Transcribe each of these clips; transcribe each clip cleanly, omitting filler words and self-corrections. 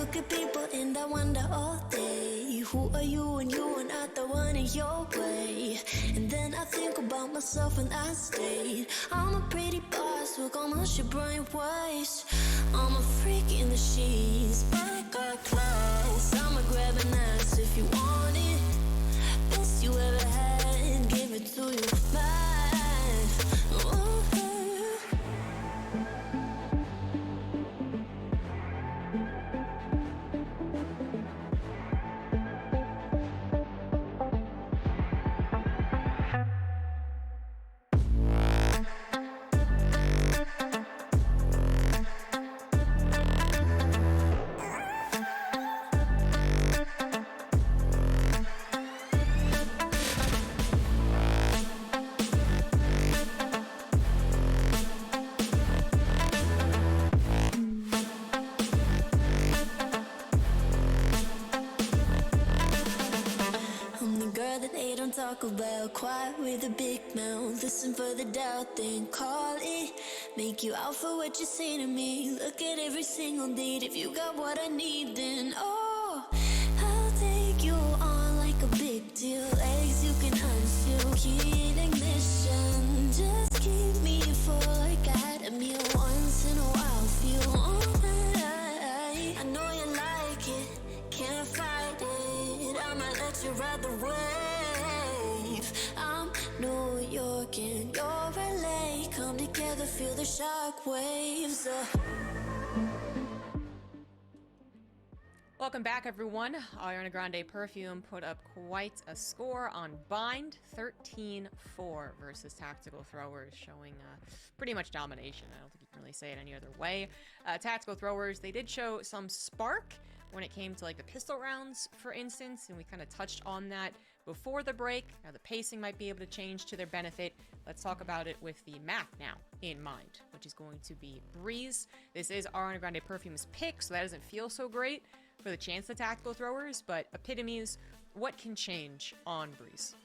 look at people and I wonder all day, who are you and you are not the one in your way. And then I think about myself and I stayed. I'm a pretty boss with almost your brainwaves. I'm a freak in the sheets, but I got class. I'ma grab an ass if you want it. Best you ever had, give it to you back. Ooh. Talk about quiet with a big mouth. Listen for the doubt, then call it. Make you out for what you say to me. Look at every single date. If you got what I need, then oh, I'll take you on like a big deal. Legs you can unseal, key ignition. Just keep me full like I had a meal once in a while. Feel alright. I know you like it, can't fight it. I'ma let you ride the wave. I'm New York and you're LA. Come together, feel the shock waves. Welcome back, everyone. Ariana Grande Perfume put up quite a score on Bind, 13-4 versus Tactical Throwers, showing pretty much domination. I don't think you can really say it any other way. Tactical Throwers, they did show some spark when it came to like the pistol rounds, for instance, and we kind of touched on that before the break. Now the pacing might be able to change to their benefit. Let's talk about it with the map now in mind, which is going to be Breeze. This is Ariana Grande Perfume's pick, so that doesn't feel so great for the chance of Tactical Throwers, but epitomes, what can change on Breeze?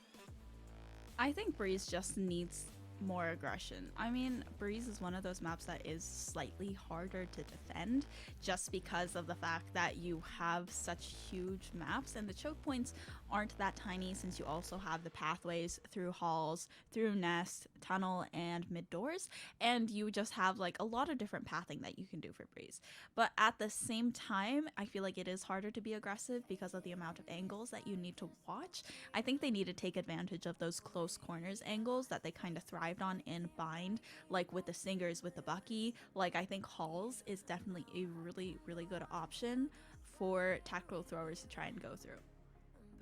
I think Breeze just needs more aggression. I mean, Breeze is one of those maps that is slightly harder to defend just because of the fact that you have such huge maps and the choke points aren't that tiny, since you also have the pathways through halls, through nest, tunnel, and mid doors, and you just have like a lot of different pathing that you can do for Breeze. But at the same time, I feel like it is harder to be aggressive because of the amount of angles that you need to watch. I think they need to take advantage of those close corners angles that they kind of thrived on in Bind, like with the Singers, with the Bucky. Like, I think Halls is definitely a really, really good option for Tactical Throwers to try and go through.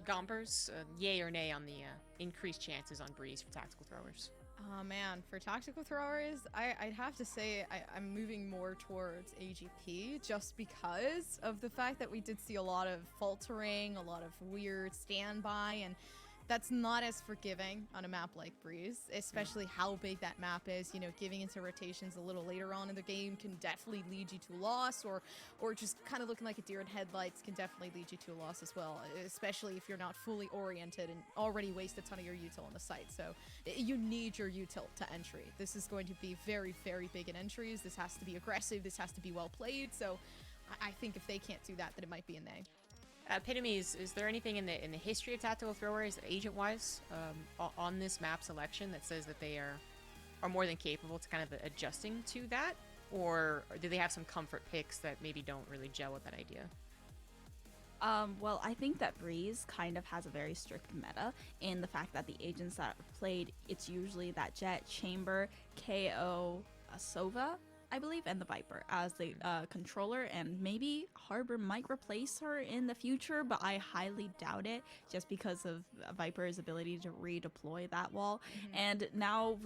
Gompers, yay or nay on the increased chances on Breeze for Tactical Throwers? Oh man, for Tactical Throwers, I'd have to say I'm moving more towards AGP just because of the fact that we did see a lot of faltering, a lot of weird standby, and that's not as forgiving on a map like Breeze, especially how big that map is. You know, giving into rotations a little later on in the game can definitely lead you to a loss, or just kind of looking like a deer in headlights can definitely lead you to a loss as well, especially if you're not fully oriented and already waste a ton of your util on the site. So you need your util to entry. This is going to be very, very big in entries. This has to be aggressive. This has to be well played. So I think if they can't do that, then it might be a nay. Epitomes, is there anything in the history of Tactical Throwers, agent-wise, on this map selection that says that they are more than capable to kind of adjusting to that? Or do they have some comfort picks that maybe don't really gel with that idea? Well, I think that Breeze kind of has a very strict meta in the fact that the agents that are played, it's usually that Jet, Chamber, KO, Sova, I believe, and the Viper as the controller, and maybe Harbor might replace her in the future, but I highly doubt it just because of Viper's ability to redeploy that wall. And now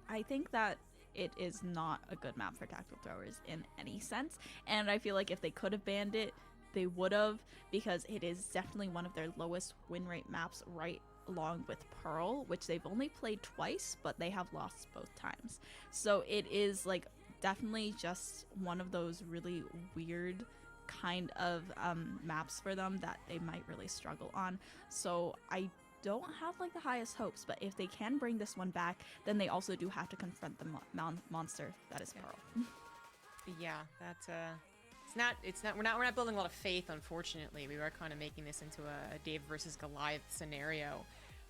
I think that it is not a good map for Tactical Throwers in any sense, and I feel like if they could have banned it, they would have, because it is definitely one of their lowest win rate maps, right along with Pearl, which they've only played twice, but they have lost both times. So it is like definitely just one of those really weird kind of maps for them that they might really struggle on. So I don't have like the highest hopes, but if they can bring this one back, then they also do have to confront the monster that is Pearl. Yeah, that we're not building a lot of faith, unfortunately. We were kind of making this into a Dave versus Goliath scenario,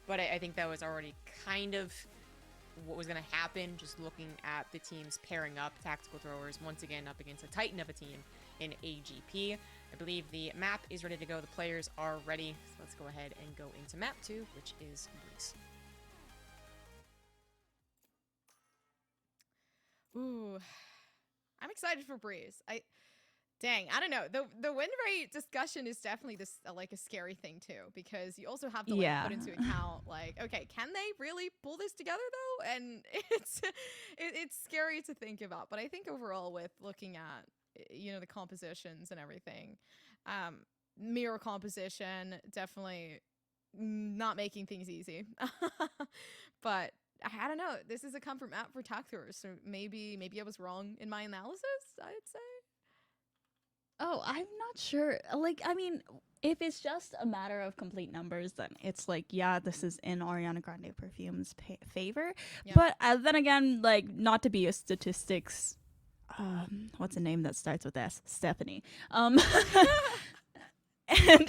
but I think that was already kind of what was going to happen, just looking at the teams pairing up. Tactical Throwers once again up against a titan of a team in AGP. I believe the map is ready to go. The players are ready. So let's go ahead and go into map 2, which is Breeze. Ooh, I'm excited for Breeze. I don't know. The win rate discussion is definitely this like a scary thing too, because you also have to like, put into account like, okay, can they really pull this together though? And it's scary to think about. But I think overall, with looking at the compositions and everything, mirror composition definitely not making things easy. But I don't know. This is a comfort map for Tac Throwers, so maybe I was wrong in my analysis, I'd say. Oh, I'm not sure. Like, I mean, if it's just a matter of complete numbers, then it's like, yeah, this is in Ariana Grande Perfume's favor. Yeah. But then again, like, not to be a statistics, what's a name that starts with S? Stephanie. And,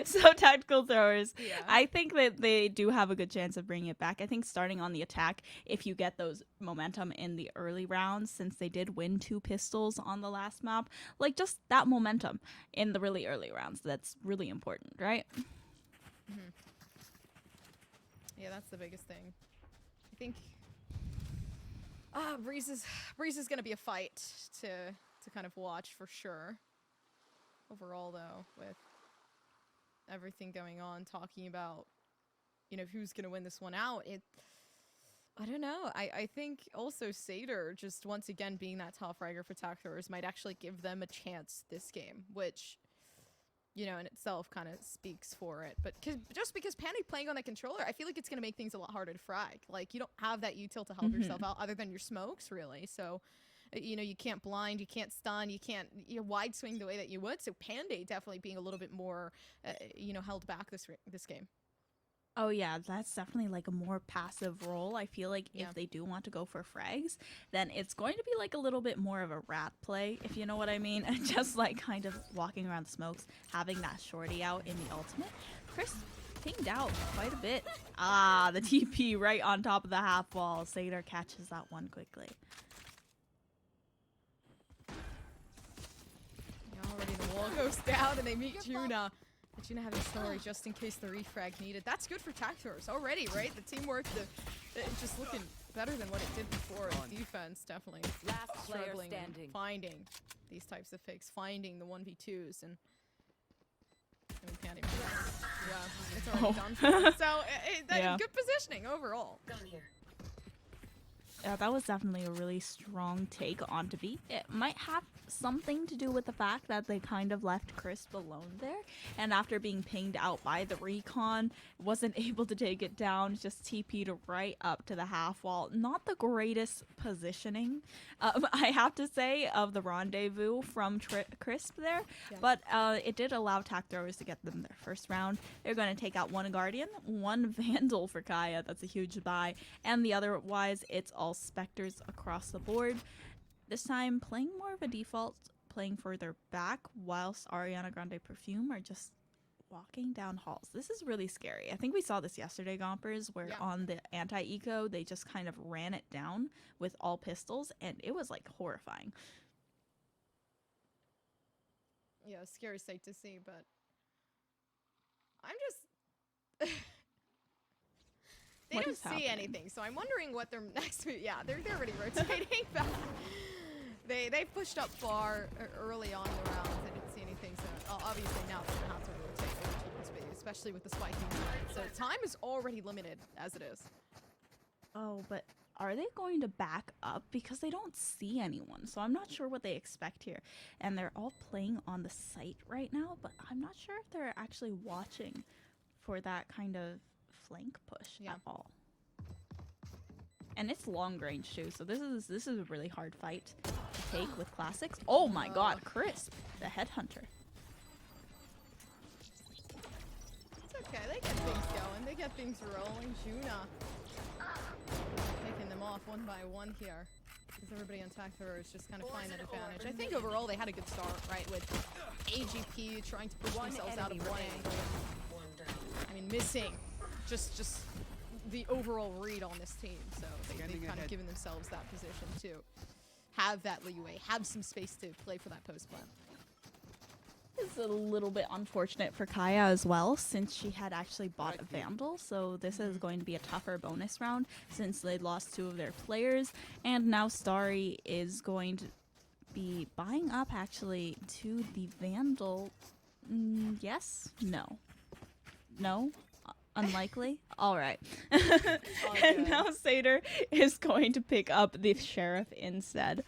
so Tactical Throwers, Yeah. I think that they do have a good chance of bringing it back. I think starting on the attack, if you get those momentum in the early rounds, since they did win 2 pistols on the last map, like just that momentum in the really early rounds, that's really important, right? Mm-hmm. Yeah, that's the biggest thing. I think Breeze is going to be a fight to kind of watch for sure. Overall, though, with everything going on, talking about, who's going to win this one out, I don't know. I think also Seder, just once again being that top fragger for Tac Throwers, might actually give them a chance this game, which, in itself kind of speaks for it. But just because Panic playing on that controller, I feel like it's going to make things a lot harder to frag. Like, you don't have that util to help yourself out other than your smokes, really. So you can't blind, you can't stun, you can't wide swing the way that you would. So Panday definitely being a little bit more, held back this game. Oh yeah, that's definitely like a more passive role. I feel like if they do want to go for frags, then it's going to be like a little bit more of a rat play, if you know what I mean. Just like kind of walking around the smokes, having that shorty out in the ultimate. Chris pinged out quite a bit. The TP right on top of the half wall. Seder catches that one quickly. Already the wall goes down and they meet Juna. But Juna having story just in case the refrag needed. That's good for Tac Throwers already, right? The teamwork, just looking better than what it did before. The defense definitely struggling, finding these types of fakes, finding the 1v2s, and I mean, Pandy, yeah, it's already done for them. So good positioning overall. Yeah, that was definitely a really strong take onto B. It might have something to do with the fact that they kind of left Crisp alone there, and after being pinged out by the recon, wasn't able to take it down, just TP'd right up to the half wall. Not the greatest positioning, I have to say, of the rendezvous from Crisp there, but it did allow Tac Throwers to get them their first round. They're going to take out one Guardian, one Vandal for Kaya, that's a huge buy, and the otherwise it's all Spectres across the board. This time playing more of a default, playing further back, whilst Ariana Grande Perfume are just walking down halls. This is really scary. I think we saw this yesterday, Gompers, where on the anti-eco, they just kind of ran it down with all pistols, and it was like horrifying. Yeah, a scary sight to see, but I'm just... They don't see anything, so I'm wondering what their next move. Yeah, they're already rotating back. They pushed up far early on in the rounds. They didn't see anything, so obviously now they're gonna have to rotate over to speed, especially with the spiking time. So time is already limited as it is. Oh, but are they going to back up? Because they don't see anyone, so I'm not sure what they expect here. And they're all playing on the site right now, but I'm not sure if they're actually watching for that kind of flank push at all. And it's long range too, so this is a really hard fight to take with classics. Oh my god, Crisp, the headhunter. It's okay, they get things going, they get things rolling. Juna taking them off one by one here. Because everybody on attack thrower is just kind of finding that advantage. I think overall they had a good start, right, with AGP trying to push themselves out of the lane. I mean, missing just the overall read on this team, so they've kind of given themselves that position to have that leeway, have some space to play for that post plant. It's a little bit unfortunate for Kaya as well, since she had actually bought a Vandal, so this is going to be a tougher bonus round since they lost 2 of their players, and now Starry is going to be buying up actually to the Vandal. Yes? No. No? Unlikely? Alright. And now Satyr is going to pick up the Sheriff instead.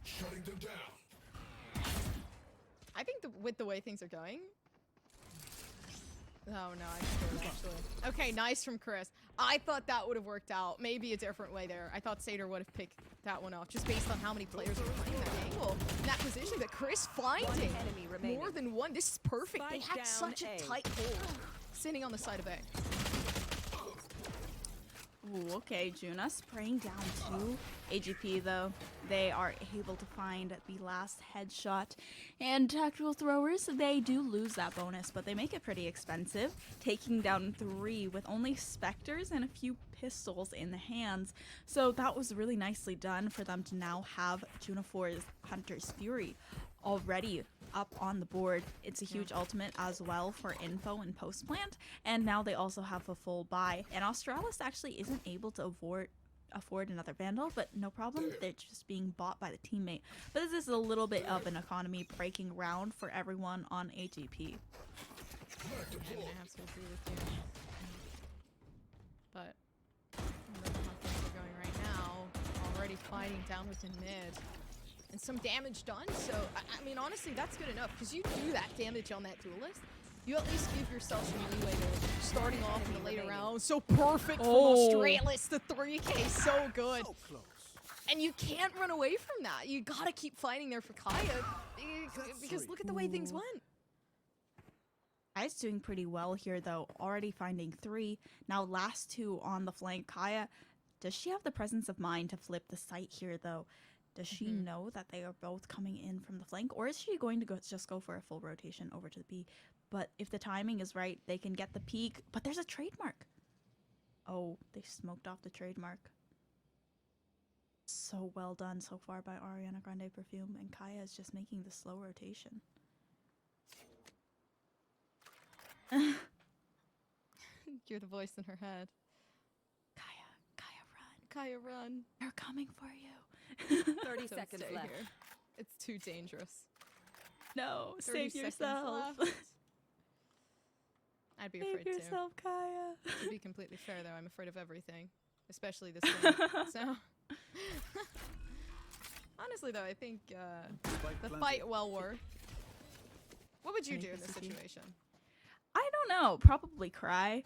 Shutting them down. I think with the way things are going... Oh no, I should actually. Okay, nice from Chris. I thought that would have worked out. Maybe a different way there. I thought Satyr would have picked that one off, just based on how many players were playing that angle. In that position, but Chris finding more than one. This is perfect. They had such a tight hold. Sitting on the side of A. Ooh, okay, Juna spraying down to AGP though. They are able to find the last headshot. And tactical throwers, they do lose that bonus, but they make it pretty expensive, taking down 3 with only Spectres and a few pistols in the hands. So that was really nicely done for them to now have Junifor's Hunter's Fury already up on the board. It's a huge ultimate as well for info and post plant, and now they also have a full buy. And Australis actually isn't able to afford another Vandal, but no problem, they're just being bought by the teammate. But this is a little bit of an economy breaking round for everyone on AGP. I mean, I have to agree with you. But remember how things are going right now. Already fighting down within mid. And some damage done, so I mean honestly that's good enough, because you do that damage on that duelist, you at least give yourself some leeway to starting off in the later round. So perfect from Australis, the 3K, so good. So close. And you can't run away from that. You gotta keep fighting there for Kaya, because look at the way things went. Kaya's doing pretty well here though, already finding 3. Now last 2 on the flank. Kaya, does she have the presence of mind to flip the site here though? Does she know that they are both coming in from the flank, or is she going to just go for a full rotation over to the B? But if the timing is right, they can get the peak. But there's a trademark. Oh, they smoked off the trademark. So well done so far by Ariana Grande Perfume, and Kaya is just making the slow rotation. You're the voice in her head. Kaya, run. Kaya, run. They're coming for you. 30 Don't seconds stay left. here. It's too dangerous. No, 30 save seconds yourself. left. I'd be Save afraid yourself, Kaya. too. To be completely fair though, I'm afraid of everything. Especially this game. So honestly though, I think the fight well worth. What would you do in this situation? I don't know. Probably cry.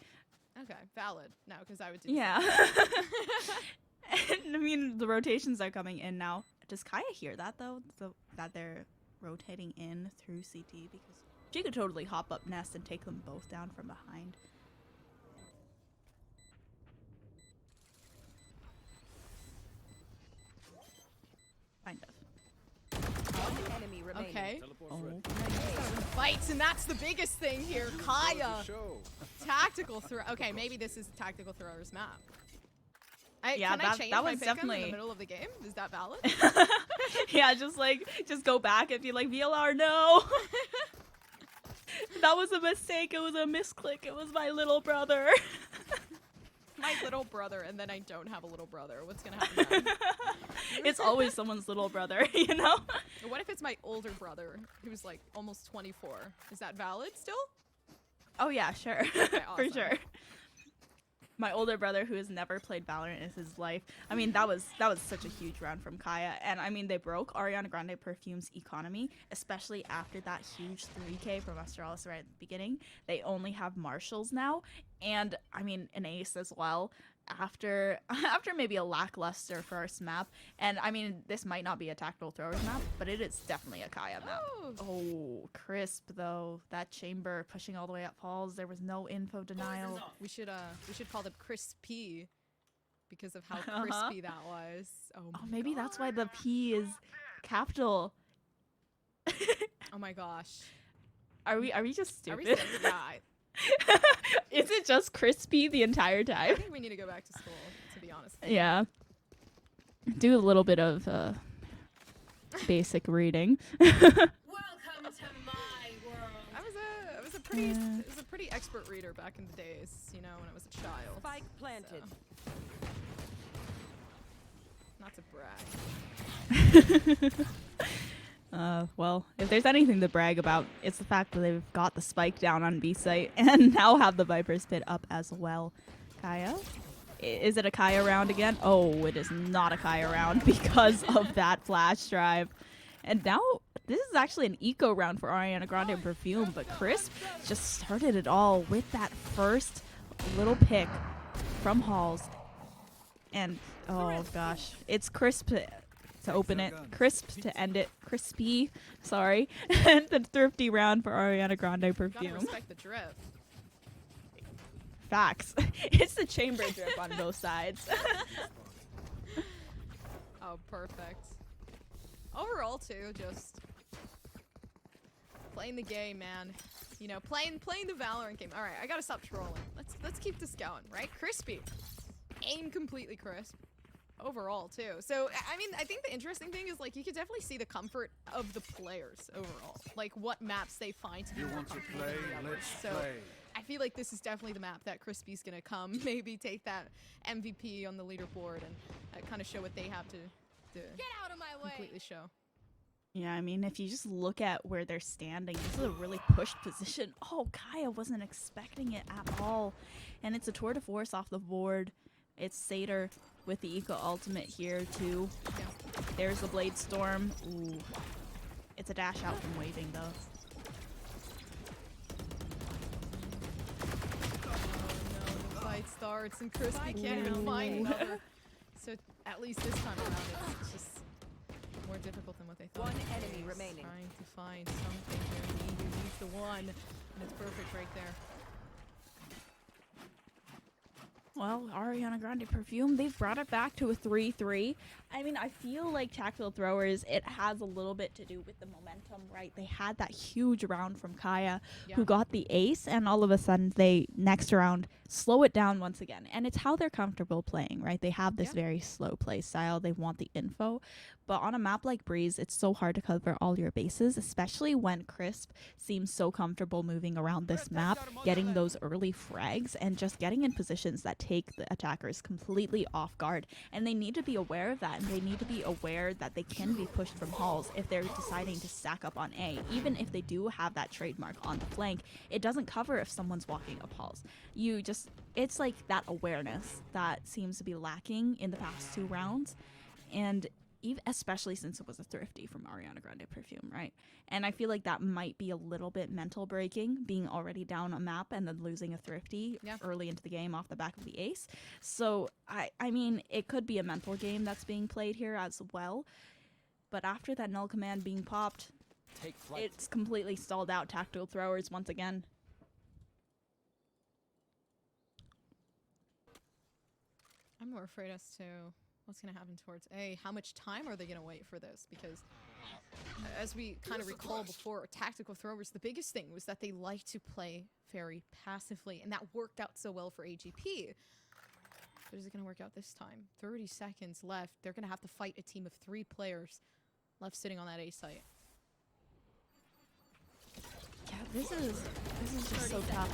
Okay, valid. No, because I would do Yeah. And, I mean, the rotations are coming in now. Does Kaya hear that, though? That they're rotating in through CT? Because she could totally hop up nest and take them both down from behind. Kind of. One enemy remaining. Okay. Oh. Fights, and that's the biggest thing here. Kaya. Tactical throw. Okay, maybe this is a tactical throwers map. Yeah, can I change that my was pick 'em definitely in the middle of the game? Is that valid? Yeah, just go back and be like, VLR, no. That was a mistake. It was a misclick. It was my little brother. My little brother, and then I don't have a little brother. What's gonna happen then? It's always someone's little brother, you know? What if it's my older brother, who's like almost 24? Is that valid still? Oh yeah, sure. Okay, For awesome. sure. My older brother, who has never played Valorant in his life. I mean, that was such a huge round from Kaya, and I mean, they broke Ariana Grande Perfume's economy, especially after that huge 3K from Australis right at the beginning. They only have marshals now, and I mean, an ace as well. After maybe a lackluster first map, and I mean, this might not be a tactical throwers map, but it is definitely a Kaya map. Oh, crisp though. That chamber pushing all the way up falls. There was no info denial. We should call them Chris P. because of how crispy that was. Oh, my maybe God. that's why the P is capital. Oh my gosh. Are we just Are we stupid? serious? Yeah, Is it just crispy the entire I time? think we need to go back to school, to be honest. Yeah. Do a little bit of basic reading. Welcome to my world. I was a pretty expert reader back in the days, you know, when I was a child. Spike planted. So, not to brag. Well, if there's anything to brag about, it's the fact that they've got the spike down on B site and now have the Viper's Pit up as well. Kaya? Is it a Kaya round again? Oh, it is not a Kaya round because of that flash drive. And now, this is actually an eco round for Ariana Grande and Perfume, but Crisp just started it all with that first little pick from Halls. And, oh gosh, it's Crisp to open it, Crisp to end it, Crispy, sorry, and the thrifty round for Ariana Grande Gotta Perfume. respect the drip. Facts. It's the chamber drip on both sides. Oh, perfect. Overall, too, just playing the game, man. You know, playing the Valorant game. All right, I gotta stop trolling. Let's keep this going, right? Crispy, aim completely crisp. Overall, too. So, I mean, I think the interesting thing is, like, you could definitely see the comfort of the players overall. Like, what maps they find to be more comfortable than the others. So, I feel like this is definitely the map that Crispy's gonna come, maybe take that MVP on the leaderboard and kind of show what they have to Get out of my way. completely show. Yeah, I mean, if you just look at where they're standing, this is a really pushed position. Oh, Kaya wasn't expecting it at all. And it's a tour de force off the board. It's Satyr with the Eco Ultimate here, too. Yeah. There's the Blade Storm. Ooh. It's a dash out from waving, though. Oh no, the fight starts and Crispy can't even find another. So at least this time around it's just more difficult than what they thought. One it enemy was. remaining. Trying to find something here. He needs the one, and it's perfect right there. Well, Ariana Grande Perfume, they've brought it back to a 3-3. I mean, I feel like Tactical Throwers, it has a little bit to do with the momentum, right? They had that huge round from Kaya, who Yeah. got the ace, and all of a sudden, they, next round, slow it down once again. And it's how they're comfortable playing, right? They have this Yeah. very slow play style. They want the info. But on a map like Breeze, it's so hard to cover all your bases, especially when Crisp seems so comfortable moving around this map, getting those early frags, and just getting in positions that take the attackers completely off guard. And they need to be aware of that, and they need to be aware that they can be pushed from halls if they're deciding to stack up on A. Even if they do have that trademark on the flank, it doesn't cover if someone's walking up halls. You just, it's like that awareness that seems to be lacking in the past two rounds. And even especially since it was a thrifty from Ariana Grande Perfume, right? And I feel like that might be a little bit mental breaking, being already down a map and then losing a thrifty Yeah. early into the game off the back of the ace. So I mean, it could be a mental game that's being played here as well. But after that null command being popped, Take flight. it's completely stalled out Tactical Throwers once again. I'm more afraid as to what's going to happen towards A. How much time are they going to wait for this? Because as we kind of recall before, Tactical Throwers, the biggest thing was that they like to play very passively, and that worked out so well for AGP. But is it going to work out this time? 30 seconds left. They're going to have to fight a team of 3 players left sitting on that A site. Yeah, this is just so tough.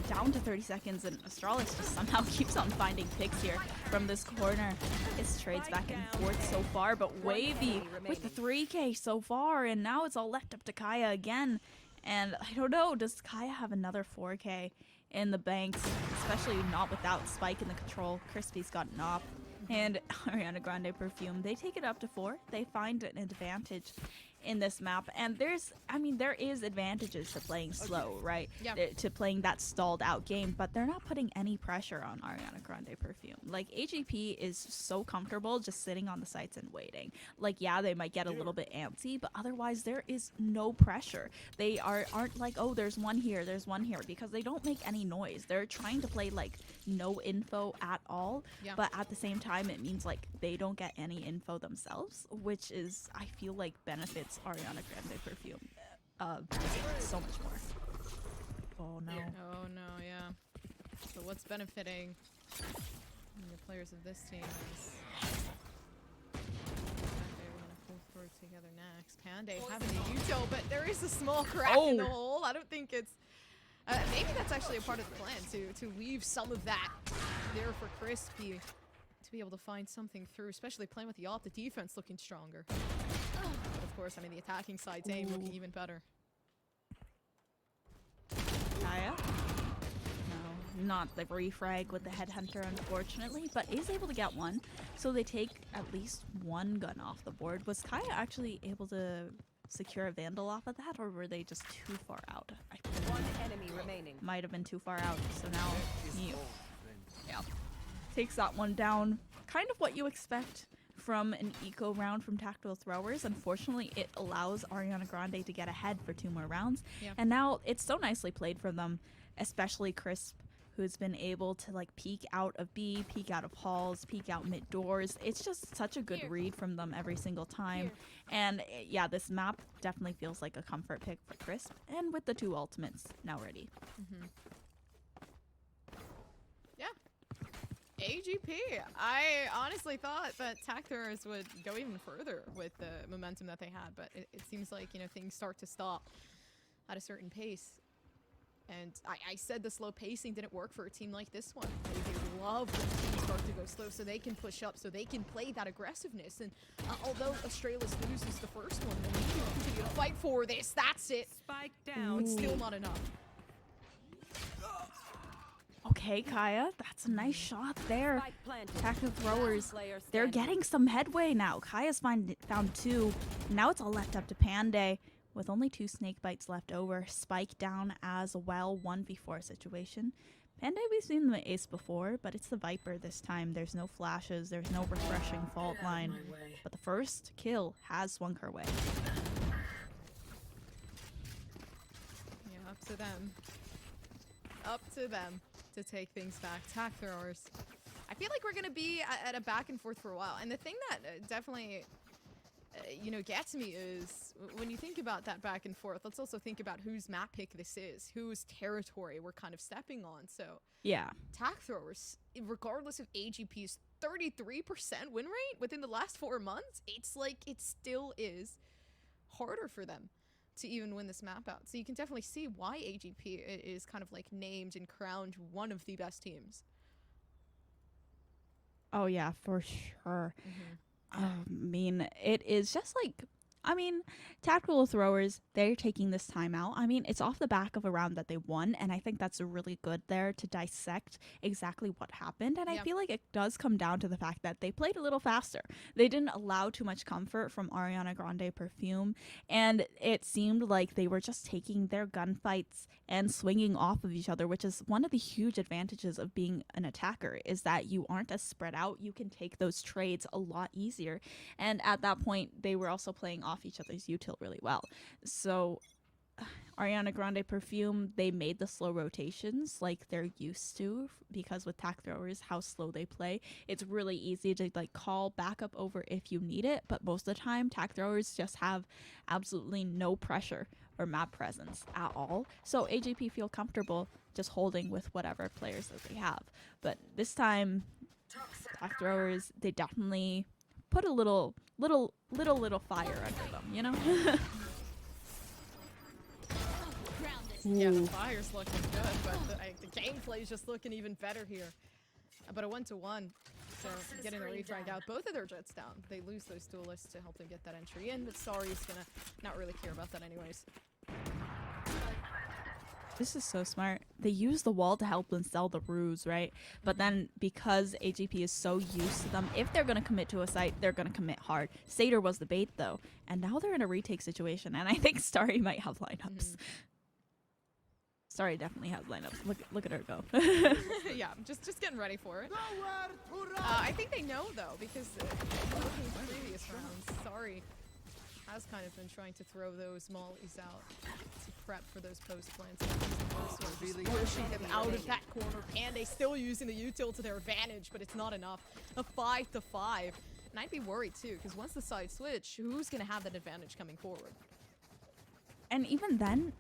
Down to 30 seconds, and Astralis just somehow keeps on finding picks here from this corner. It's trades back and forth so far, but Wavy with the 3K so far, and now it's all left up to Kaya again. And I don't know, does Kaya have another 4K in the banks, especially not without Spike in the control? Crispy's got an op. And Ariana Grande Perfume, they take it up to 4. They find an advantage. in this map, and there is advantages to playing slow, right? Yeah. To playing that stalled out game, but they're not putting any pressure on Ariana Grande Perfume. Like, AGP is so comfortable just sitting on the sites and waiting. Like, yeah, they might get a little bit antsy, but otherwise there is no pressure. They aren't like, oh, there's one here, because they don't make any noise. They're trying to play like no info at all, Yeah. but at the same time it means like they don't get any info themselves, which is, I feel like, benefits Ariana Grande Perfume so much more. Oh no. Oh no, yeah. So what's benefiting the players of this team is they're gonna pull through together next. Panday having a Yuto, but there is a small crack in the hole. I don't think it's maybe that's actually a part of the plan to leave some of that there for Crispy to be able to find something through, especially playing with the Yacht, the defense looking stronger. But of course, I mean, the attacking side's aim looking even better. Kaya? No, not the refrag with the headhunter, unfortunately, but is able to get one. So they take at least one gun off the board. Was Kaya actually able to secure a Vandal off of that, or were they just too far out? I think One enemy remaining. might have been too far out, so now he takes that one down. Kind of what you expect from an eco round from Tactical Throwers. Unfortunately, it allows Ariana Grande to get ahead for 2 more rounds. Yeah. And now it's so nicely played from them, especially Crisp, who's been able to like peek out of B, peek out of halls, peek out mid doors. It's just such a good read from them every single time. And yeah, this map definitely feels like a comfort pick for Crisp, and with the 2 ultimates now ready. Yeah. AGP. I honestly thought that Tactors would go even further with the momentum that they had, but it seems like, you know, things start to stop at a certain pace. And I said the slow pacing didn't work for a team like this one. They love when teams start to go slow so they can push up, so they can play that aggressiveness. And although Australis loses the first one, then we can continue to fight for this. That's it. Spike down. It's still not enough. Okay, Kaya, that's a nice shot there. Spike planted. Tactical Throwers, Player they're standing. getting some headway now. Kaya's found 2. Now it's all left up to Panday with only 2 snake bites left over. Spike down as well, 1v4 situation. Panday, we've seen the ace before, but it's the Viper this time. There's no flashes, there's no refreshing fault line. But the first kill has swung her way. Yeah, up to them. Up to them to take things back. Tack Throwers. I feel like we're going to be at a back and forth for a while. And the thing that definitely, you know, gets me is when you think about that back and forth, let's also think about whose map pick this is, whose territory we're kind of stepping on. So Yeah. Tack Throwers, regardless of AGP's 33% win rate within the last 4 months, it's like it still is harder for them to even win this map out. So you can definitely see why AGP is kind of like named and crowned one of the best teams. Oh yeah, for sure. I mean, it is just like, Tactical Throwers, they're taking this time out. I mean, it's off the back of a round that they won, and I think that's really good there to dissect exactly what happened. And I Yeah. feel like it does come down to the fact that they played a little faster. They didn't allow too much comfort from Ariana Grande Perfume, and it seemed like they were just taking their gunfights and swinging off of each other, which is one of the huge advantages of being an attacker, is that you aren't as spread out. You can take those trades a lot easier. And at that point, they were also playing off each other's util really well. So Ariana Grande Perfume, they made the slow rotations like they're used to, because with Tack Throwers, how slow they play, it's really easy to like call backup over if you need it. But most of the time, Tack Throwers just have absolutely no pressure or map presence at all. So AGP feel comfortable just holding with whatever players that they have. But this time, Tack Throwers, they definitely put a little fire under them, you know? Yeah, the fire's looking good, but the gameplay's just looking even better here. But a 1-to-1, so getting the refrag out. Both of their jets down. They lose those duelists to help them get that entry in, but Sari's gonna not really care about that anyways. This is so smart. They use the wall to help them sell the ruse, right? But then because AGP is so used to them, if they're going to commit to a site, they're going to commit hard. Satyr was the bait, though. And now they're in a retake situation, and I think Starry might have lineups. Starry definitely has lineups. Look at her go. Yeah, just getting ready for it. I think they know, though, because looking at previous rounds, Sorry has kind of been trying to throw those mollies out to prep for those post plants. Pushing them out of that corner. Panda still using the util to their advantage, but it's not enough. A 5-5. And I'd be worried too, because once the side switch, who's going to have that advantage coming forward? And even then,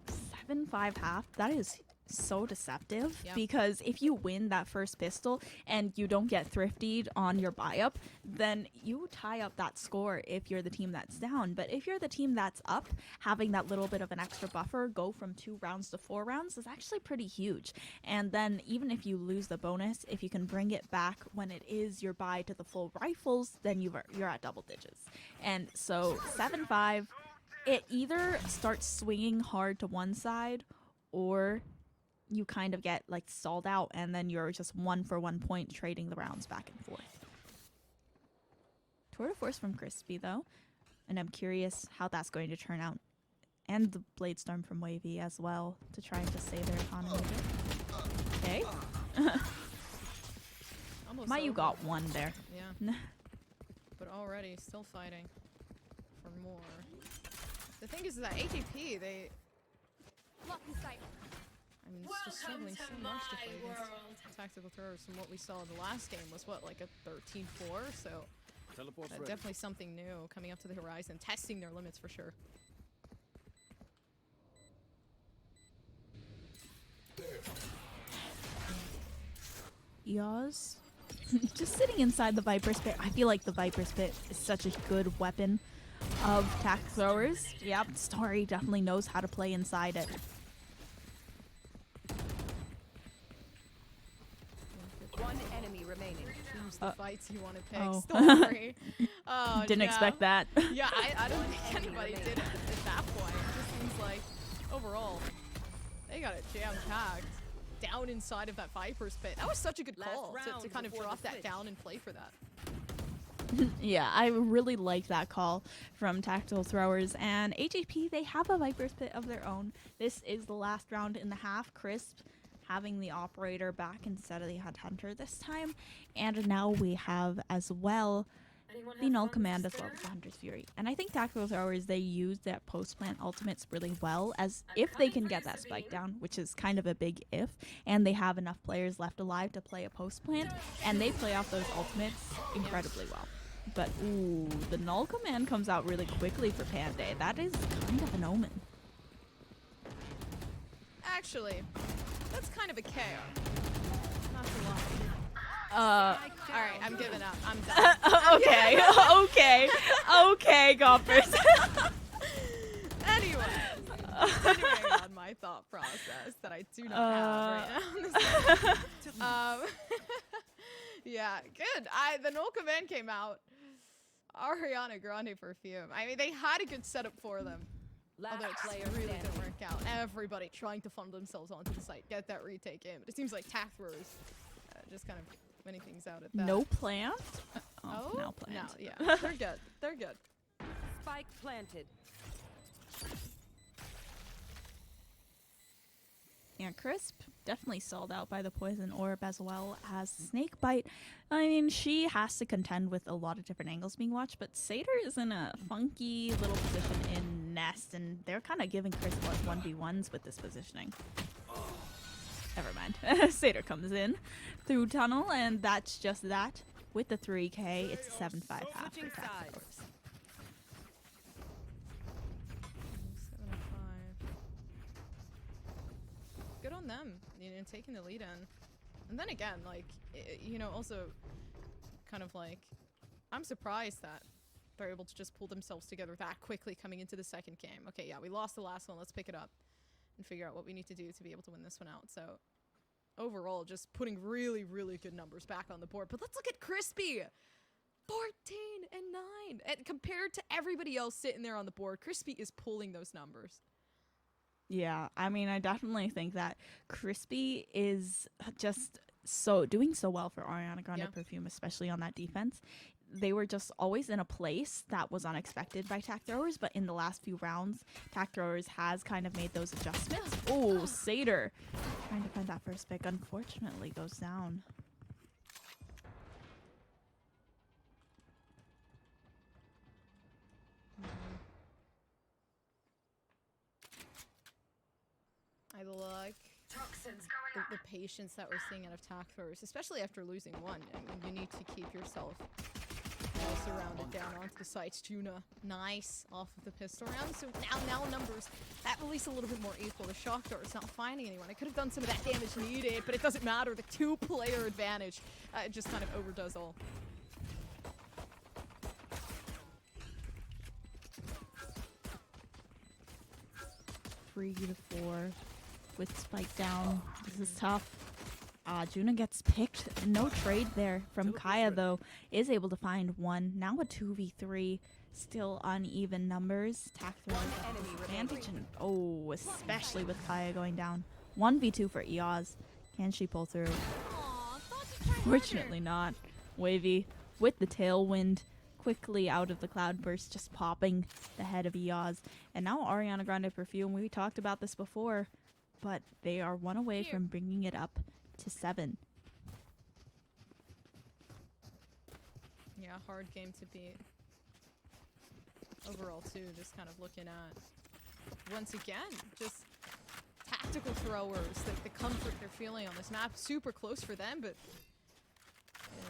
7-5 half, that is so deceptive. Yeah. Because if you win that first pistol and you don't get thriftied on your buy up, then you tie up that score if you're the team that's down. But if you're the team that's up, having that little bit of an extra buffer go from 2 rounds to 4 rounds is actually pretty huge. And then even if you lose the bonus, if you can bring it back when it is your buy to the full rifles, then you're at double digits. And so 7-5, it either starts swinging hard to one side, or you kind of get like stalled out, and then you're just 1 for 1 point trading the rounds back and forth. Tour de force from Crispy though, and I'm curious how that's going to turn out. And the Blade Storm from Wavy as well, to try and just save their economy a bit. Okay. Almost Mayu over. got one there. Yeah. But already still fighting for more. The thing is that ATP, I'm just struggling so much to play against tactical throwers from what we saw in the last game was what, like a 13-4, so definitely something new coming up to the horizon, testing their limits for sure. Yaz. Just sitting inside the Viper's Pit. I feel like the Viper's Pit is such a good weapon of tac throwers. Yep, Starry definitely knows how to play inside it. One enemy remaining. Choose the fights you want to pick. oh. Story. Oh, Didn't yeah. expect that. Yeah, I don't think anybody did at that point. It just seems like, overall, they got it jam-packed down inside of that Viper's Pit. That was such a good Last call to round kind of before drop the that switch. down and play for that. Yeah, I really like that call from Tactical Throwers. And AGP, they have a Viper's Pit of their own. This is the last round in the half. Crisp having the Operator back instead of the Hunter this time. And now we have as well the Null Command as well as the Hunter's Fury. And I think Tactical Throwers, they use that post-plant ultimates really well, as if they can get that spike down, which is kind of a big if, and they have enough players left alive to play a post-plant, and they play off those ultimates incredibly well. But, ooh, the Null Command comes out really quickly for Panday. That is kind of an omen. Actually, that's kind of a KO. Not to lie. Alright, I'm giving up. I'm done. Okay, okay, Goppers. Anyway, continuing on my thought process that I do not have right now. Yeah, good. The Null Command came out. Ariana, Grande, Perfume. I mean, they had a good setup for them. Last Although it player just really standing. didn't work out. Everybody trying to funnel themselves onto the site, get that retake in. But it seems like tac throwers just kind of winning things out at that. No plant? Oh, no plant. No, yeah, they're good. They're good. Spike planted. Yeah, Crisp definitely sold out by the Poison Orb as well as Snakebite. I mean, she has to contend with a lot of different angles being watched, but Satyr is in a funky little position in Nest, and they're kind of giving Crisp 1v1s with this positioning. Never mind. Satyr comes in through tunnel, and that's just that. With the 3k, it's 7-5 half for Switching Tactical. sides. 7-5. Good on them, you know, taking the lead in. And then again, like, you know, also kind of like, I'm surprised that they're able to just pull themselves together that quickly coming into the second game. Okay, yeah, we lost the last one. Let's pick it up and figure out what we need to do to be able to win this one out. So overall, just putting really, really good numbers back on the board. But let's look at Crispy. 14 and 9. And compared to everybody else sitting there on the board, Crispy is pulling those numbers. Yeah, I mean, I definitely think that Crispy is just doing so well for Ariana Grande Yeah. Perfume, especially on that defense. They were just always in a place that was unexpected by tack throwers, but in the last few rounds, tack throwers has kind of made those adjustments. Oh, Satyr trying to find that first pick, unfortunately goes down. I like the patience that we're seeing out of tack throwers, especially after losing one. I mean, you need to keep yourself well surrounded down onto the sights. Juna, nice off of the pistol round. So now numbers at least a little bit more equal. The shock dart is not finding anyone. It could have done some of that damage needed, but it doesn't matter. The two-player advantage just kind of overdoes all. 3 to 4 with spike down. This is tough. Juna gets picked. No trade there from Kaya, though. Is able to find one. Now a 2v3. Still uneven numbers. Tack throw advantage. And, oh, especially with Kaya going down. 1v2 for Eoz. Can she pull through? Fortunately not. Wavy with the tailwind. Quickly out of the cloud burst, just popping the head of Eoz. And now Ariana Grande Perfume, we talked about this before, but they are one away from bringing it up to 7. Yeah, hard game to beat. Overall, too, just kind of looking at, once again, just tactical throwers, the comfort they're feeling on this map. Super close for them, but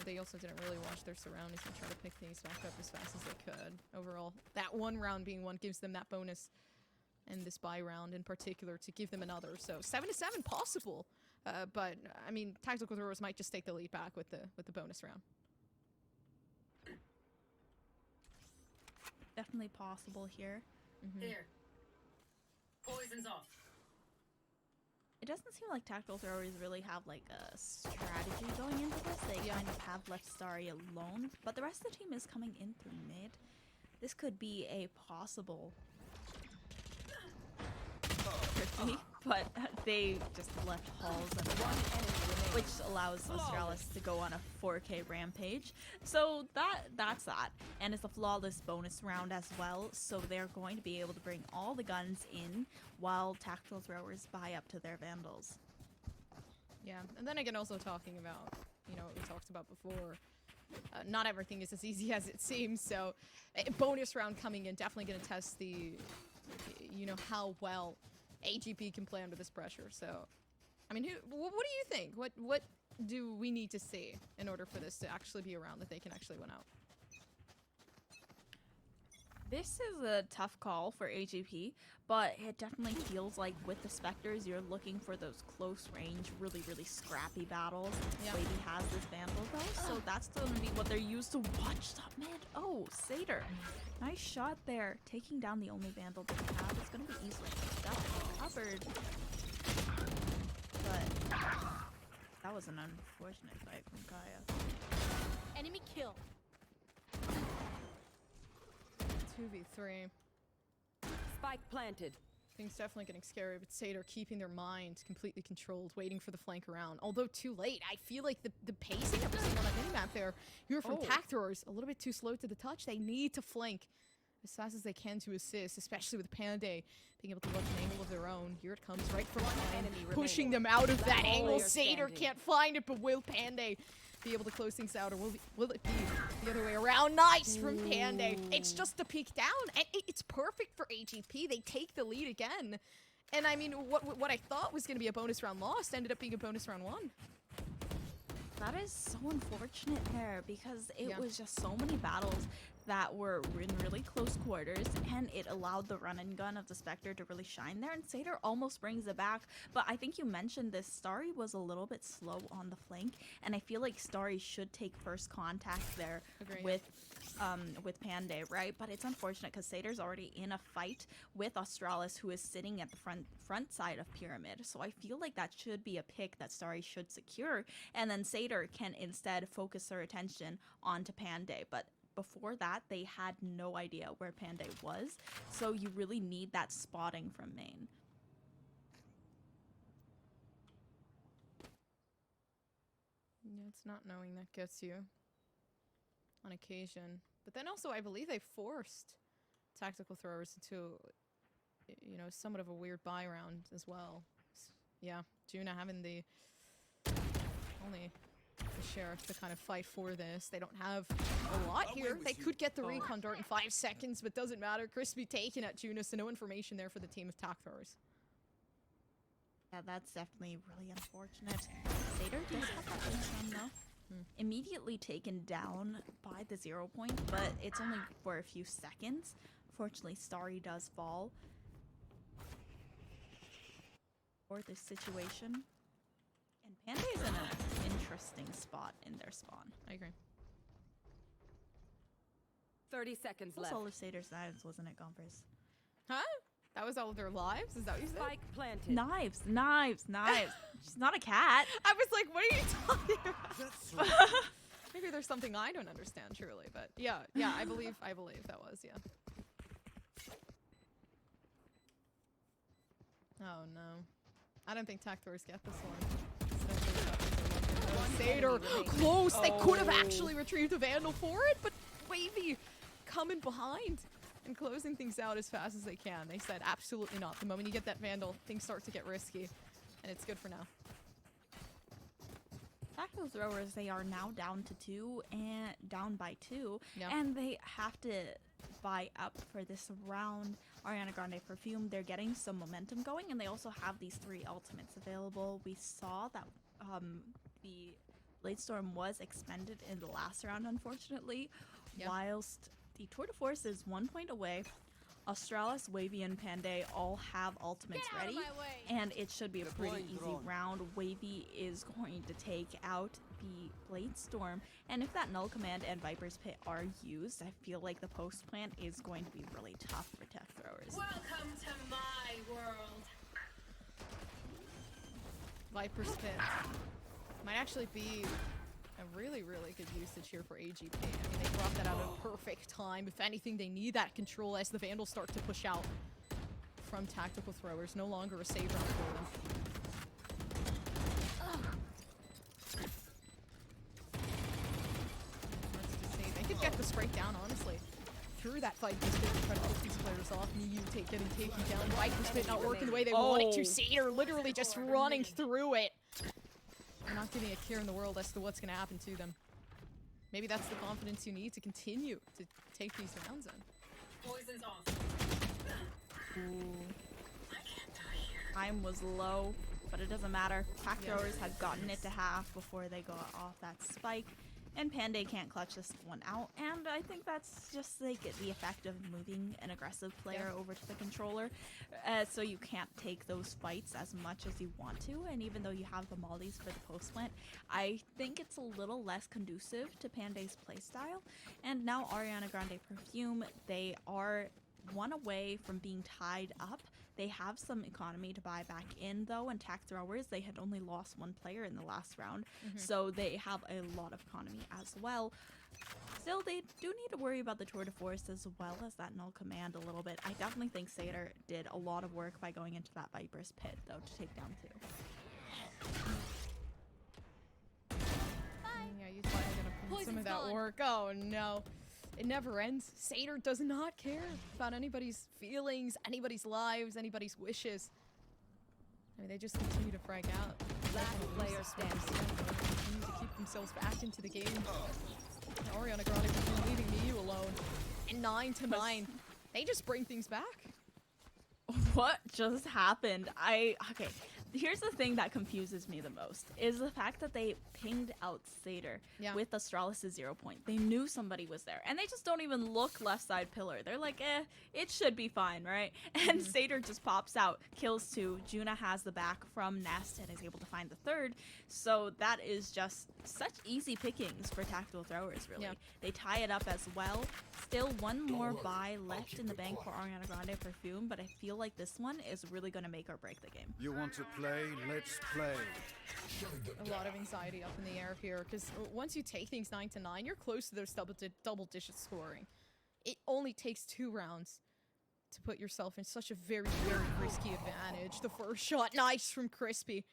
they also didn't really watch their surroundings and try to pick things back up as fast as they could. Overall, that one round being one gives them that bonus, and this bye round in particular to give them another. So 7 to 7 possible, but I mean, tactical throwers might just take the lead back with the bonus round. Definitely possible here. Here. Poison's off. It doesn't seem like tactical throwers really have like a strategy going into this. They kind of have left Starry alone, but the rest of the team is coming in through mid. This could be a possible tricky, but they just left halls and which allows Australis to go on a 4K rampage. So that's that. And it's a flawless bonus round as well, so they're going to be able to bring all the guns in while tactical throwers buy up to their Vandals. Yeah, and then again, also talking about, what we talked about before, not everything is as easy as it seems, so a bonus round coming in, definitely going to test the, how well AGP can play under this pressure. So, I mean, what do you think? What do we need to see in order for this to actually be a round that they can actually win out? This is a tough call for AGP, but it definitely feels like with the Spectres, you're looking for those close range, really, really scrappy battles. Yeah. Wavy has this Vandal though, so that's going to be what they're used to. Watch top mid. Oh, Satyr. Nice shot there. Taking down the only Vandal they have. It's going to be easily picked up and covered. But that was an unfortunate fight from Kaya. Enemy kill. 2v3. Spike planted. Things definitely getting scary, but Satyr keeping their mind completely controlled, waiting for the flank around. Although too late, I feel like the pacing of this on that minimap there, you're from tack throwers, a little bit too slow to the touch. They need to flank as fast as they can to assist, especially with Panday being able to watch an angle of their own. Here it comes right from behind, pushing them out of that angle. Satyr can't find it, but will Panday be able to close things out, or will it be the other way around? Nice from Panday. It's just a peek down, and it's perfect for AGP. They take the lead again. And I mean, what I thought was going to be a bonus round lost ended up being a bonus round won. That is so unfortunate there, because it was just so many battles that were in really close quarters, and it allowed the run and gun of the Spectre to really shine there, and Satyr almost brings it back. But I think you mentioned this, Starry was a little bit slow on the flank, and I feel like Starry should take first contact there with Panday, right? But it's unfortunate because Satyr's already in a fight with Australis, who is sitting at the front side of Pyramid. So I feel like that should be a pick that Starry should secure, and then Satyr can instead focus their attention onto Panday. But before that, they had no idea where Panday was, so you really need that spotting from main. It's not knowing that gets you on occasion. But then also, I believe they forced tactical throwers into, you know, somewhat of a weird buy round as well. Yeah, Juna having the only the sheriff to kind of fight for this. They don't have a lot here. They could get the recon dart in 5 seconds, but doesn't matter. Crispy taken at Juna, so no information there for the team of tac throwers. Yeah, that's definitely really unfortunate. Satyr does have that stun though. Immediately taken down by the 0 point, but it's only for a few seconds. Fortunately, Starry does fall for this situation. And Panda's in an interesting spot in their spawn. I agree. 30 seconds left. Also, all of Satyr's knives, wasn't it, Gompers? Huh? That was all of their lives? Is that what you said? Spike planted. Knives, knives, knives. She's not a cat. I was like, what are you talking about? Maybe there's something I don't understand, truly, but yeah, I believe that was, yeah. Oh no. I don't think tac throwers get this one. Satyr, close! They could have actually retrieved a Vandal for it, but Wavy coming behind and closing things out as fast as they can. They said absolutely not. The moment you get that Vandal, things start to get risky, and it's good for now. Tactical throwers, they are now down to 2 and down by 2, Yeah. and they have to buy up for this round. Ariana Grande Perfume, they're getting some momentum going, and they also have these 3 ultimates available. We saw that the Blade Storm was expended in the last round, unfortunately, whilst the Tour de Force is 1 point away. Australis, Wavy, and Panday all have ultimates ready, and it should be a pretty easy round. Wavy is going to take out the Blade Storm, and if that Null Command and Viper's Pit are used, I feel like the post plant is going to be really tough for tech throwers. Welcome to my world. Viper's Pit might actually be a really, really good usage here for AGP. I mean, they brought that out at a perfect time. If anything, they need that control as the Vandals start to push out from tactical throwers. No longer a save round for them. They could get this breakdown, honestly. Through that fight, this bit trying to put these players off. Miyu getting taken down. Viper's Pit not working the way they wanted to. Satyr literally just running through it. They're not giving a care in the world as to what's going to happen to them. Maybe that's the confidence you need to continue to take these rounds in. Poison's off. Time was low, but it doesn't matter. Pack throwers had gotten it to half before they got off that spike, and Panday can't clutch this one out, and I think that's just like the effect of moving an aggressive player over to the controller, so you can't take those fights as much as you want to, and even though you have the mollies for the post plant, I think it's a little less conducive to Panday's playstyle. And now Ariana Grande Perfume, they are 1 away from being tied up. They have some economy to buy back in though, and tac throwers, they had only lost 1 player in the last round, so they have a lot of economy as well. Still, they do need to worry about the Tour de Force as well as that Null Command a little bit. I definitely think Satyr did a lot of work by going into that Viper's Pit though to take down 2. Yeah, you thought you were gonna put some of that work. Oh no. It never ends. Satyr does not care about anybody's feelings, anybody's lives, anybody's wishes. I mean, they just continue to frag out. Last player standing. Continue to keep themselves back into the game. And Ariana Grande leaving Miyu alone. And 9 to 9. They just bring things back. What just happened? Okay, here's the thing that confuses me the most, is the fact that they pinged out Satyr with Australis' 0 point. They knew somebody was there, and they just don't even look left side pillar. They're like, it should be fine, right? And Satyr just pops out, kills 2. Juna has the back from Nest and is able to find the 3rd. So that is just such easy pickings for tactical throwers, really. They tie it up as well. Still 1 more buy left in the bank for Ariana Grande Perfume, but I feel like this one is really going to make or break the game. You want to play? Let's play. A lot of anxiety up in the air here, because once you take things 9 to 9, you're close to those double-digit scoring. It only takes 2 rounds to put yourself in such a very, very risky advantage. The first shot, nice from Crispy.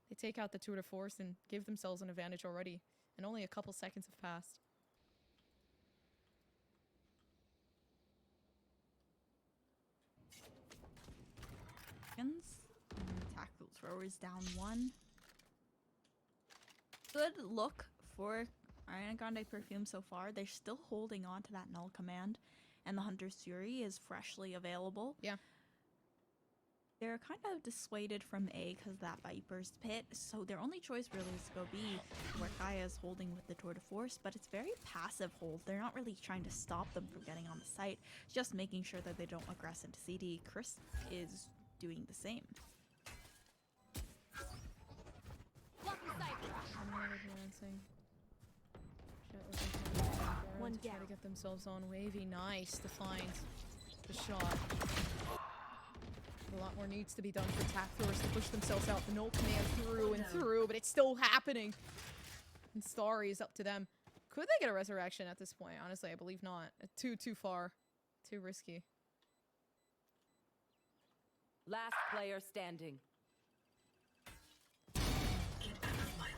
They take out the tour de force and give themselves an advantage already. And only a couple seconds have passed. Tactical throwers down 1. Good look for Ariana Grande Perfume so far. They're still holding on to that null command, and the Hunter's Fury is freshly available. Yeah. They're kind of dissuaded from A because that Viper's pit, so their only choice really is to go B, where Kaya is holding with the Tour de Force, but it's very passive hold. They're not really trying to stop them from getting on the site, just making sure that they don't aggress into CD. Chris is doing the same. One down. Try to get themselves on wavy. Nice to find the shot. A lot more needs to be done for attack throwers to push themselves out. The null command through and through, but it's still happening. And Starry is up to them. Could they get a resurrection at this point? Honestly, I believe not. Too far. Too risky. Last player standing.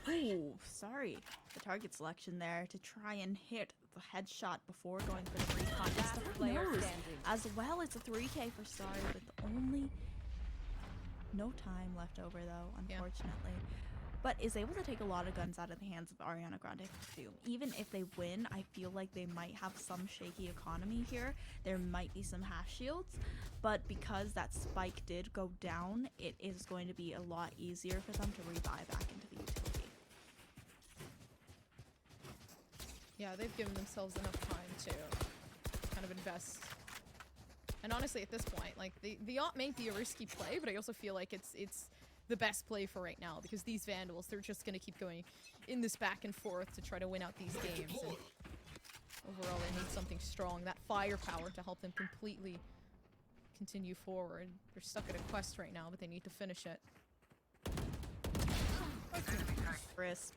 Ooh, sorry. The target selection there to try and hit the headshot before going for the recon. Starry knows, as well as a 3K for Starry, with only no time left over though, unfortunately. Yeah. But is able to take a lot of guns out of the hands of Ariana Grande Perfume. Even if they win, I feel like they might have some shaky economy here. There might be some half shields, but because that spike did go down, it is going to be a lot easier for them to rebuy back into the utility. Yeah, they've given themselves enough time to kind of invest. And honestly, at this point, like the op may be a risky play, but I also feel like it's the best play for right now, because these Vandals, they're just going to keep going in this back and forth to try to win out these games. And overall, they need something strong, that firepower to help them completely continue forward. They're stuck at a quest right now, but they need to finish it. Crisp.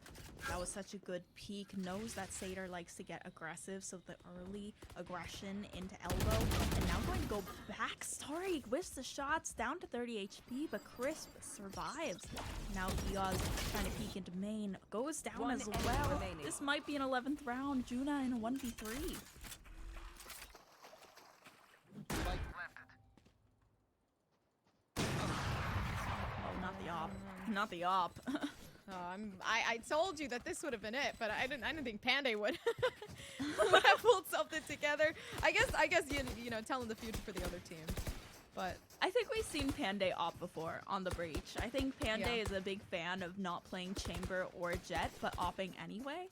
That was such a good peek. Knows that Satyr likes to get aggressive, so the early aggression into elbow. And now going to go back. Starry whiffs the shots down to 30 HP, but Crisp survives. Now Diaz trying to peek into main. Goes down as well. Remaining. This might be an 11th round. Juna in a 1v3. Oh, not the op. Not the op. I told you that this would have been it, but I didn't think Panday would have pulled something together. I guess you know, telling the future for the other team. But I think we've seen Panday op before on the breach. I think Panday is a big fan of not playing chamber or jet, but opping anyway.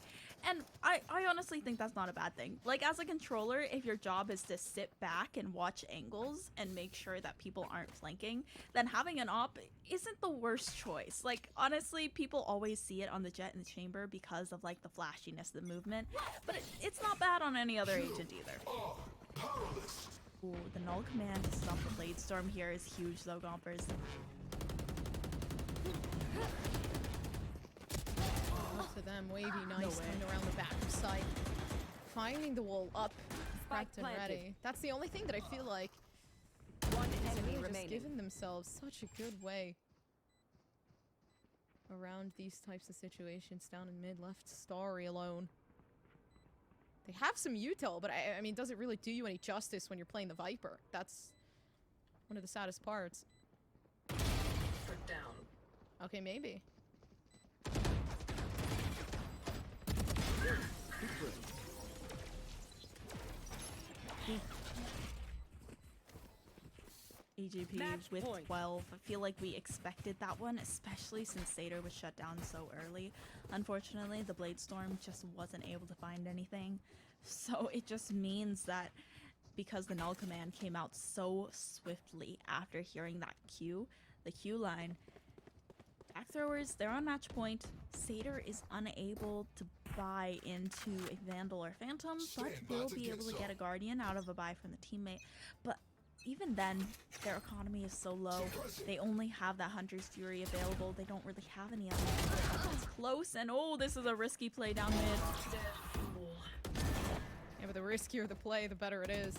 And I honestly think that's not a bad thing. Like, as a controller, if your job is to sit back and watch angles and make sure that people aren't flanking, then having an op isn't the worst choice. Like, honestly, people always see it on the jet and the chamber because of, like, the flashiness of the movement. But it's not bad on any other agent either. Ooh, the null command to stop the Blade Storm here is huge though, Gompers. Up to them, wavy, nice, coming around the back side. Finding the wall up, prepped and ready. That's the only thing that I feel like one enemy really remaining. just given themselves such a good way around these types of situations. Down in mid, left Starry alone. They have some util, but I mean, does it really do you any justice when you're playing the Viper? That's one of the saddest parts. Put down. Okay, maybe. EGP with 12. I feel like we expected that one, especially since Satyr was shut down so early. Unfortunately, the Blade Storm just wasn't able to find anything. So it just means that because the null command came out so swiftly after hearing that Q, the Q line, back throwers, they're on match point. Satyr is unable to buy into a Vandal or Phantom, but will be able to get a Guardian out of a buy from the teammate. But even then, their economy is so low. They only have that Hunter's Fury available. They don't really have any other. It's close, and oh, this is a risky play down mid. Yeah, but the riskier the play, the better it is.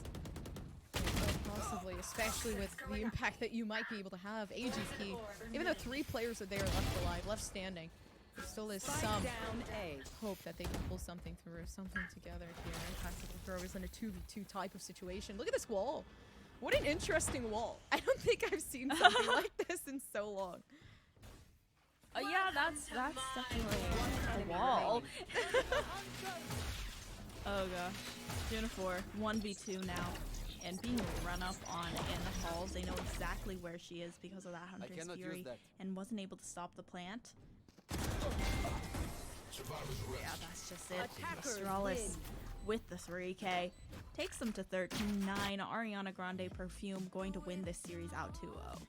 Possibly, especially with the impact that you might be able to have. AGP, even though 3 players are there left alive, left standing, there still is some Down A. hope that they can pull something through, something together here. Tactical Throwers in a 2v2 type of situation. Look at this wall. What an interesting wall. I don't think I've seen something like this in so long. Yeah, that's definitely a wall. Oh gosh. Unifor 1v2 now, and being run up on in the halls. They know exactly where she is because of that Hunter's Fury, and wasn't able to stop the plant. Yeah, that's just it. Astralis with the 3K takes them to 13-9. Ariana Grande Perfume going to win this series out 2-0.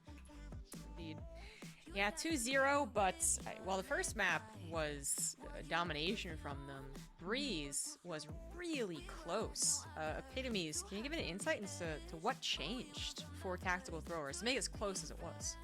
Indeed. Yeah, 2-0, but while the first map was domination from them, Breeze was really close. Epitomes, can you give an insight into what changed for Tactical Throwers to make it as close as it was?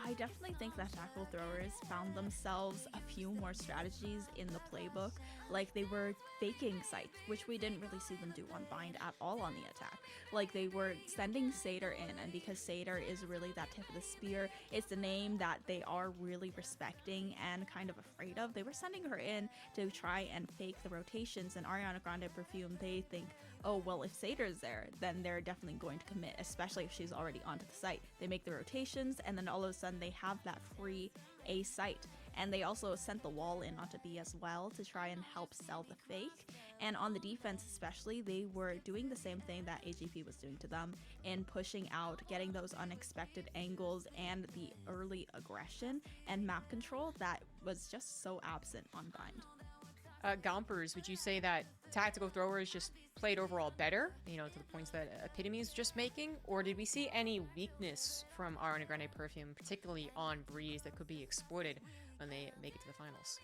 I definitely think that Tactical Throwers found themselves a few more strategies in the playbook. Like, they were faking sites, which we didn't really see them do on Bind at all on the attack. Like, they were sending Satyr in, and because Satyr is really that tip of the spear, it's a name that they are really respecting and kind of afraid of. They were sending her in to try and fake the rotations, and Ariana Grande Perfume, they think, oh, well, if Satyr's there, then they're definitely going to commit, especially if she's already onto the site. They make the rotations, and then all of a sudden they have that free A site. And they also sent the wall in onto B as well to try and help sell the fake. And on the defense especially, they were doing the same thing that AGP was doing to them in pushing out, getting those unexpected angles and the early aggression and map control that was just so absent on Bind. Gompers, would you say that Tactical Throwers just played overall better, you know, to the points that Epitome is just making? Or did we see any weakness from Ariana Grande Perfume, particularly on Breeze, that could be exploited when they make it to the finals?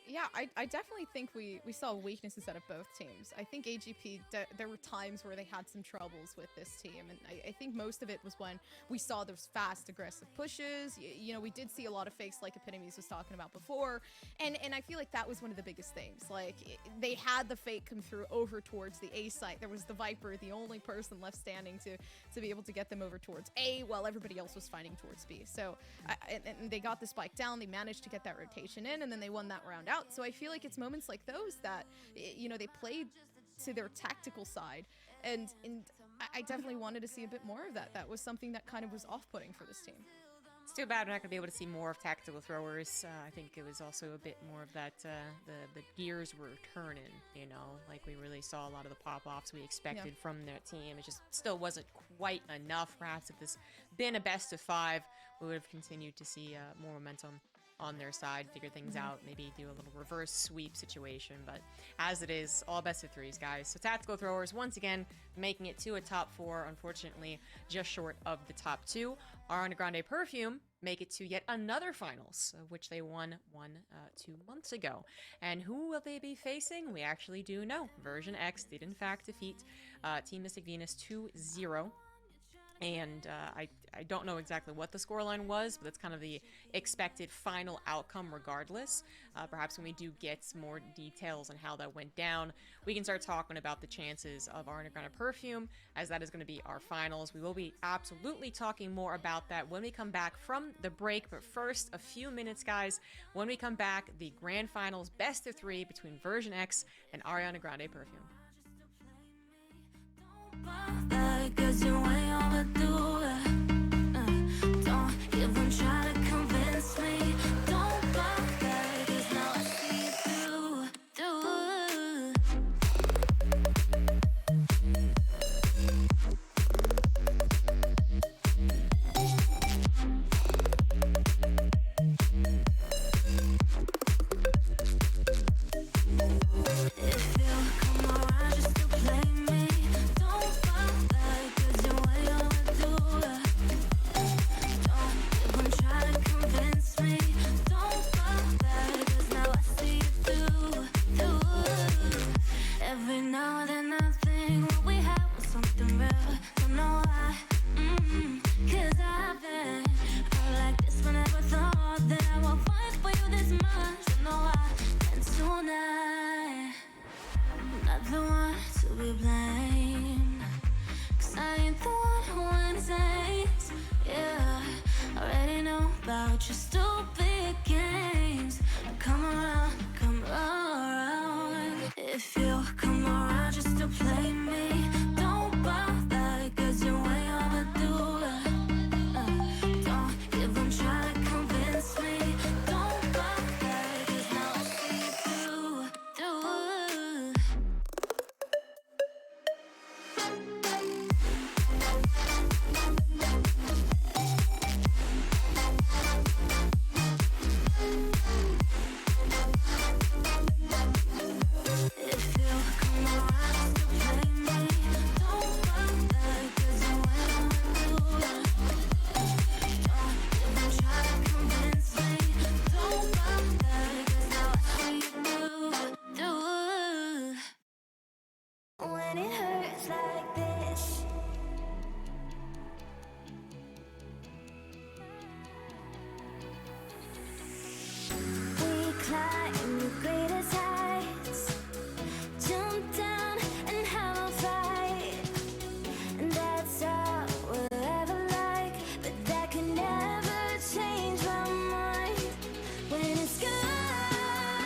Yeah, I definitely think we saw weaknesses out of both teams. I think AGP, there were times where they had some troubles with this team, and I think most of it was when we saw those fast, aggressive pushes. You know, we did see a lot of fakes like Epitomes was talking about before, and I feel like that was one of the biggest things. Like, they had the fake come through over towards the A site. There was the Viper, the only person left standing to be able to get them over towards A, while everybody else was fighting towards B. So, and they got the spike down, they managed to get that rotation in, and then they won that round out. So I feel like it's moments like those that, you know, they played to their tactical side, and I definitely wanted to see a bit more of that. That was something that kind of was off-putting for this team. It's too bad we're not going to be able to see more of Tactical Throwers. I think it was also a bit more of that, the gears were turning, you know? Like, we really saw a lot of the pop-offs we expected from their team. It just still wasn't quite enough. Perhaps if this been a best of 5, we would have continued to see more momentum on their side, figure things out, maybe do a little reverse sweep situation, but as it is, all best of 3s, guys. So Tactical Throwers, once again, making it to a top 4, unfortunately, just short of the top 2. Ariana Grande Perfume make it to yet another finals, of which they won 2 months ago. And who will they be facing? We actually do know. Version X did, in fact, defeat Team Mystic Venus 2-0. And I don't know exactly what the scoreline was, but that's kind of the expected final outcome regardless. Perhaps when we do get more details on how that went down, we can start talking about the chances of Ariana Grande Perfume, as that is going to be our finals. We will be absolutely talking more about that when we come back from the break. But first, a few minutes, guys. When we come back, the grand finals best of 3 between Version X and Ariana Grande Perfume. Cause you ain't overdo it. Don't even try to convince me. Don't bother, cause now I see you through. If you come around just to play me, don't bother, cause you ain't about your stupid games. Come around, come around. If you come around just to play me,